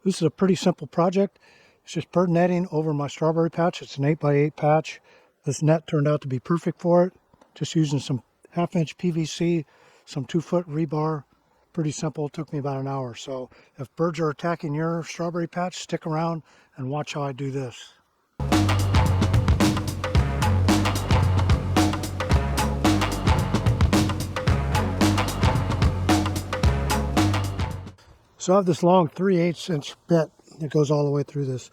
This is a pretty simple project. It's just bird netting over my strawberry patch. It's an 8x8 patch. This net turned out to be perfect for it. Just using some 1/2-inch PVC, some 2-foot rebar. Pretty simple. It took me about an hour. So if birds are attacking your strawberry patch, stick around and watch how I do this. So I have this long 3/8-inch bit that goes all the way through this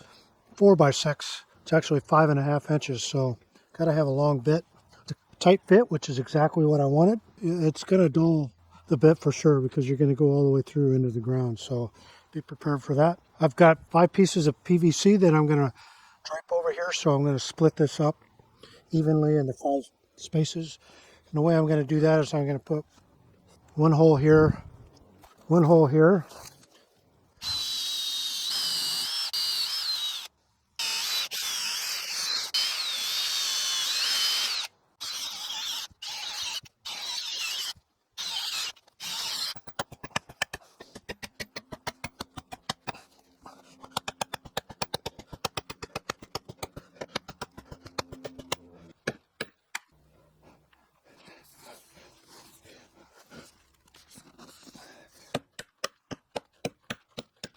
4x6. It's actually 5.5 inches, so gotta have a long bit. It's a tight bit, which is exactly what I wanted. It's gonna dull the bit for sure because you're gonna go all the way through into the ground, so be prepared for that. I've got 5 pieces of PVC that I'm gonna drape over here, so I'm gonna split this up evenly into 5 spaces. And the way I'm gonna do that is I'm gonna put one hole here, one hole here,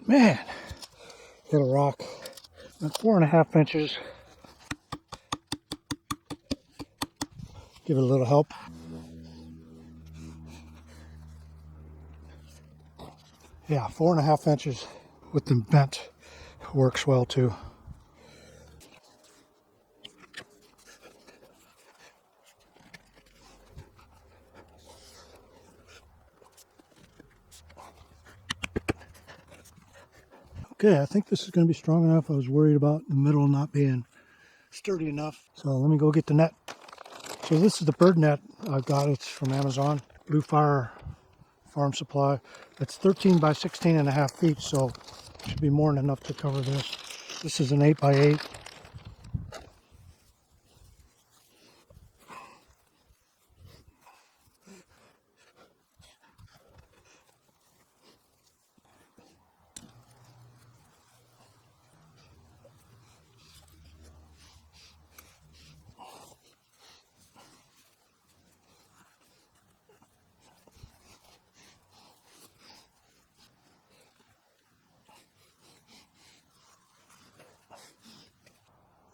man, hit a rock. At 4.5 inches, give it a little help. Yeah, 4.5 inches with them bent works well too. Okay, I think this is going to be strong enough. I was worried about the middle not being sturdy enough. So let me go get the net. So this is the bird net I got. It's from Amazon, Blue Fire Farm Supply. It's 13 by 16.5 feet, so it should be more than enough to cover this. This is an 8x8.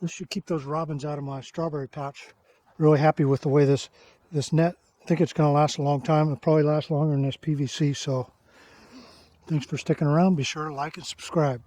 This should keep those robins out of my strawberry patch. Really happy with the way this net, I think it's going to last a long time. It'll probably last longer than this PVC, so thanks for sticking around. Be sure to like and subscribe.